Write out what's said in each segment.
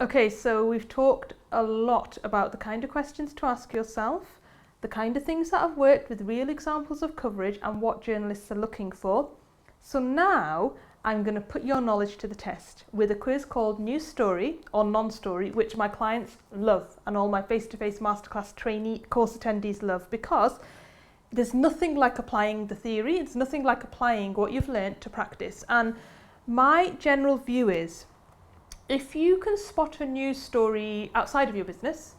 Okay, so we've talked a lot about the kind of questions to ask yourself, the kind of things that have worked with real examples of coverage and what journalists are looking for. So now I'm going to put your knowledge to the test with a quiz called News Story or Non-Story, which my clients love and all my face-to-face masterclass trainee course attendees love, because there's nothing like applying the theory, it's nothing like applying what you've learned to practice. And my general view is, if you can spot a news story outside of your business,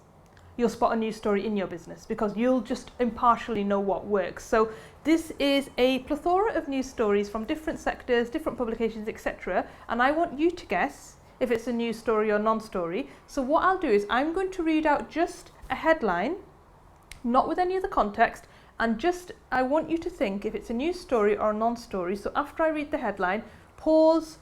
you'll spot a news story in your business because you'll just impartially know what works. So this is a plethora of news stories from different sectors, different publications, etc. And I want you to guess if it's a news story or non-story. So what I'll do is I'm going to read out just a headline, not with any of the context, and just I want you to think if it's a news story or a non-story. So after I read the headline, pause,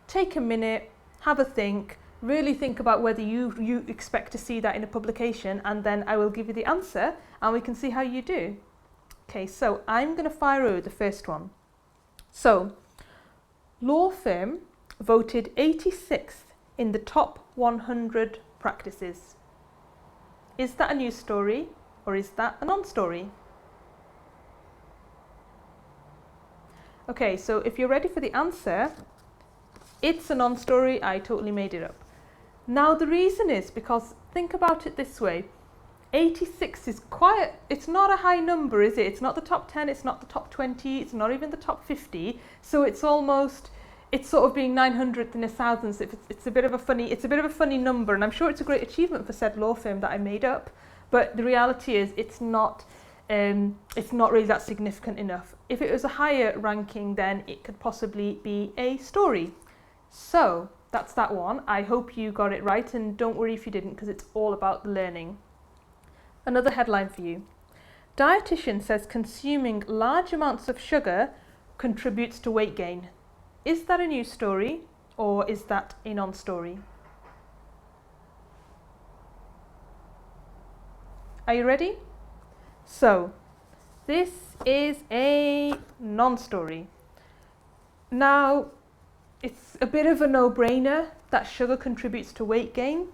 take a minute, have a think, really think about whether you expect to see that in a publication, and then I will give you the answer and we can see how you do. Okay, so I'm going to fire over the first one. So, law firm voted 86th in the top 100 practices. Is that a news story or is that a non-story? Okay, so if you're ready for the answer, it's a non-story. I totally made it up. Now the reason is because, think about it this way, 86 is it's not a high number, is it? It's not the top 10, it's not the top 20, it's not even the top 50. So it's sort of being 900th in a thousandth. It's a bit of a funny number, and I'm sure it's a great achievement for said law firm that I made up. But the reality is it's not really that significant enough. If it was a higher ranking, then it could possibly be a story. So that's that one. I hope you got it right, and don't worry if you didn't, because it's all about the learning. Another headline for you. Dietitian says consuming large amounts of sugar contributes to weight gain. Is that a news story or is that a non-story? Are you ready? So, this is a non-story. Now, it's a bit of a no-brainer that sugar contributes to weight gain.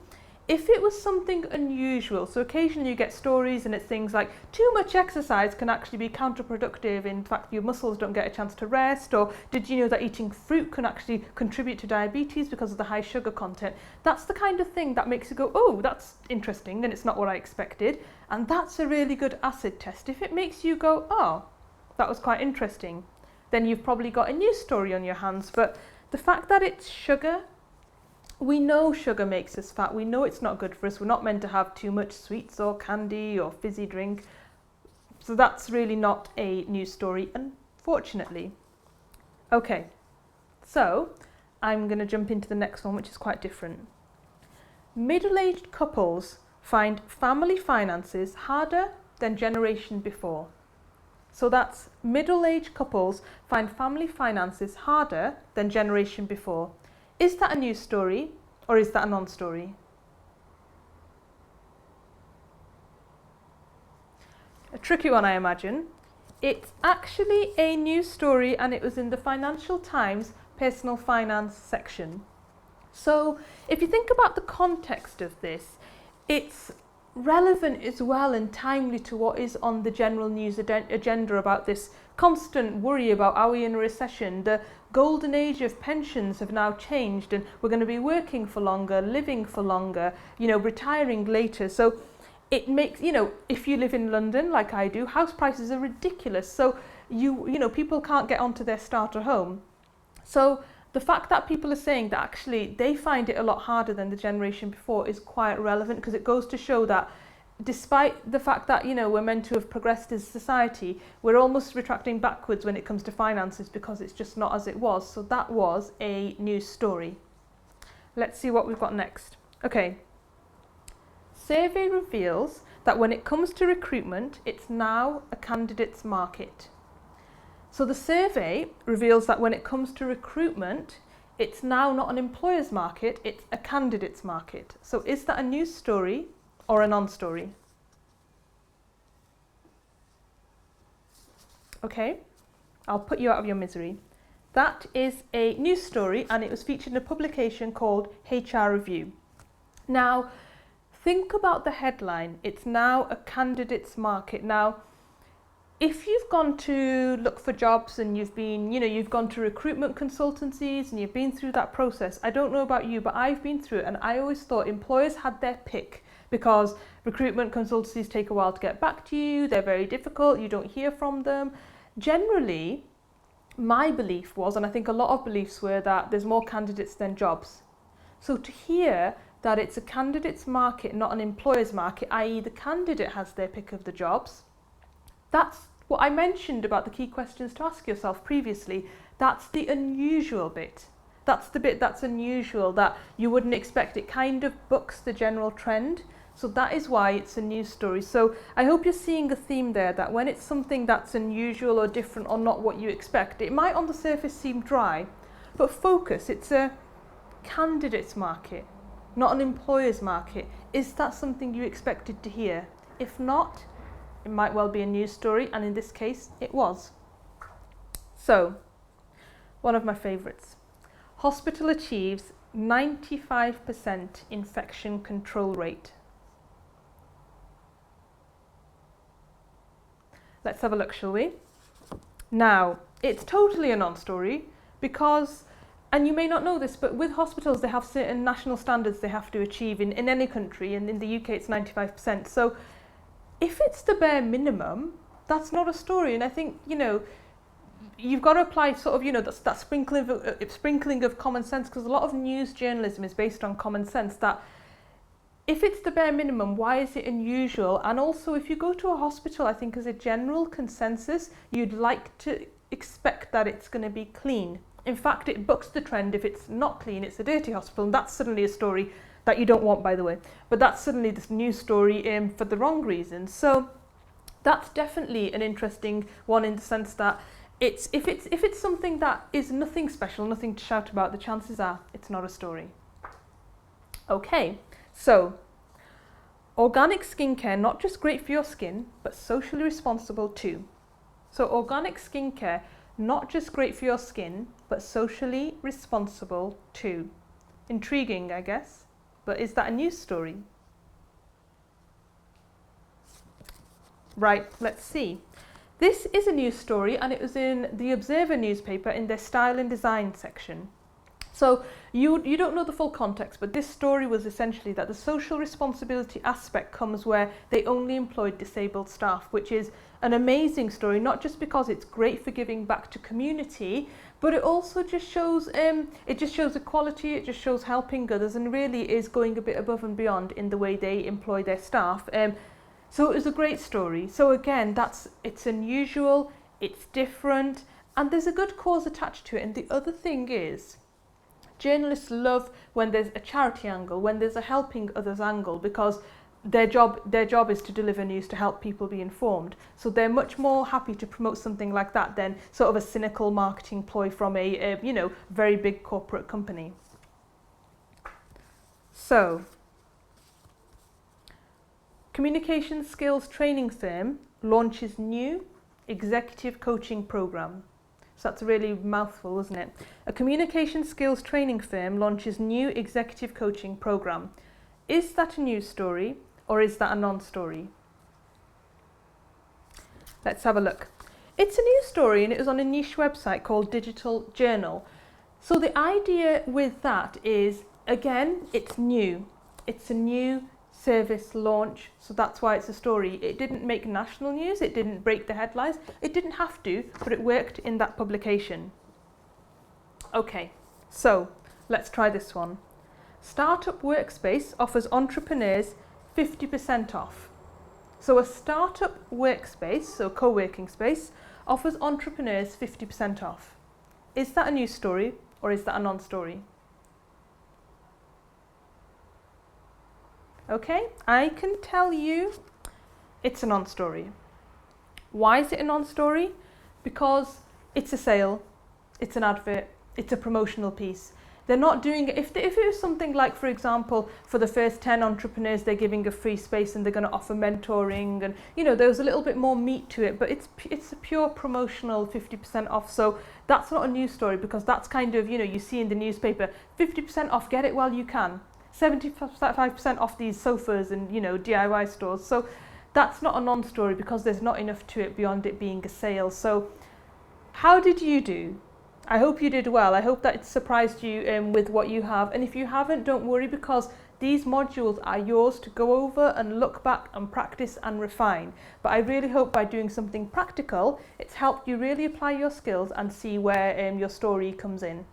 If it was something unusual, so occasionally you get stories and it's things like too much exercise can actually be counterproductive, in fact your muscles don't get a chance to rest, or did you know that eating fruit can actually contribute to diabetes because of the high sugar content, that's the kind of thing that makes you go, oh, that's interesting and it's not what I expected. And that's a really good acid test. If it makes you go, oh, that was quite interesting, then you've probably got a news story on your hands. But the fact that it's sugar, we know sugar makes us fat, we know it's not good for us, we're not meant to have too much sweets or candy or fizzy drink, so that's really not a news story, unfortunately. Okay, so I'm going to jump into the next one, which is quite different. Middle-aged couples find family finances harder than generation before. So that's middle-aged couples find family finances harder than generation before. Is that a news story or is that a non-story? A tricky one, I imagine. It's actually a news story, and it was in the Financial Times personal finance section. So if you think about the context of this, it's relevant as well and timely to what is on the general news agenda about this constant worry about, are we in a recession? The golden age of pensions have now changed and we're going to be working for longer, living for longer, retiring later. So it makes, if you live in London like I do, house prices are ridiculous. So people can't get onto their starter home. So the fact that people are saying that actually they find it a lot harder than the generation before is quite relevant, because it goes to show that despite the fact that we're meant to have progressed as a society, we're almost retracting backwards when it comes to finances because it's just not as it was. So that was a news story. Let's see what we've got next. Okay. Survey reveals that when it comes to recruitment, it's now a candidate's market. So the survey reveals that when it comes to recruitment, it's now not an employer's market, it's a candidate's market. So is that a news story or a non-story? Okay, I'll put you out of your misery. That is a news story, and it was featured in a publication called HR Review. Now, think about the headline. It's now a candidates market. Now, if you've gone to look for jobs and you've been, you've gone to recruitment consultancies and you've been through that process, I don't know about you, but I've been through it, and I always thought employers had their pick because recruitment consultancies take a while to get back to you, they're very difficult, you don't hear from them. Generally, my belief was, and I think a lot of beliefs were, that there's more candidates than jobs. So to hear that it's a candidates market, not an employer's market, i.e. the candidate has their pick of the jobs, that's what I mentioned about the key questions to ask yourself previously. That's the unusual bit. That's the bit that's unusual, that you wouldn't expect. It kind of bucks the general trend. So that is why it's a news story. So I hope you're seeing a theme there, that when it's something that's unusual or different or not what you expect, it might on the surface seem dry, but focus, it's a candidates market, not an employer's market. Is that something you expected to hear? If not, it might well be a news story, and in this case, it was. So, one of my favourites. Hospital achieves 95% infection control rate. Let's have a look, shall we? Now, it's totally a non-story because, and you may not know this, but with hospitals, they have certain national standards they have to achieve in any country, and in the UK it's 95%. So if it's the bare minimum, that's not a story. And I think, you've got to apply sort of, that sprinkling of common sense, because a lot of news journalism is based on common sense, that if it's the bare minimum, why is it unusual? And also, if you go to a hospital, I think as a general consensus, you'd like to expect that it's going to be clean. In fact, it bucks the trend. If it's not clean, it's a dirty hospital, and that's suddenly a story that you don't want, by the way. But that's suddenly this news story for the wrong reasons. So that's definitely an interesting one, in the sense that if it's something that is nothing special, nothing to shout about, the chances are it's not a story. Okay, so organic skincare, not just great for your skin, but socially responsible too. So organic skincare, not just great for your skin, but socially responsible too. Intriguing, I guess. But is that a news story? Right, let's see. This is a news story, and it was in the Observer newspaper in their style and design section. So you don't know the full context, but this story was essentially that the social responsibility aspect comes where they only employed disabled staff, which is an amazing story, not just because it's great for giving back to community, but it also just shows equality, it just shows helping others, and really is going a bit above and beyond in the way they employ their staff. So it was a great story. So again, it's unusual, it's different, and there's a good cause attached to it. And the other thing is, journalists love when there's a charity angle, when there's a helping others angle, because their job is to deliver news to help people be informed. So they're much more happy to promote something like that than sort of a cynical marketing ploy from a very big corporate company. So, communication skills training firm launches new executive coaching program. So that's a really mouthful, isn't it? A communication skills training firm launches new executive coaching program. Is that a news story, or is that a non-story? Let's have a look. It's a news story, and it was on a niche website called Digital Journal. So the idea with that is, again, it's new. It's a new service launch, so that's why it's a story. It didn't make national news, it didn't break the headlines, it didn't have to, but it worked in that publication. Okay, so let's try this one. Startup workspace offers entrepreneurs 50% off. So a startup workspace, so co-working space, offers entrepreneurs 50% off. Is that a news story, or is that a non-story? Okay, I can tell you it's a non-story. Why is it a non-story? Because it's a sale, it's an advert, it's a promotional piece. They're not doing it, if it was something like, for example, for the first 10 entrepreneurs, they're giving a free space and they're going to offer mentoring, and there's a little bit more meat to it, but it's a pure promotional 50% off. So that's not a news story, because that's kind of, you see in the newspaper, 50% off, get it while you can. 75% off these sofas and, you know, DIY stores. So that's not a non-story because there's not enough to it beyond it being a sale. So how did you do? I hope you did well. I hope that it surprised you with what you have. And if you haven't, don't worry, because these modules are yours to go over and look back and practice and refine. But I really hope by doing something practical, it's helped you really apply your skills and see where your story comes in.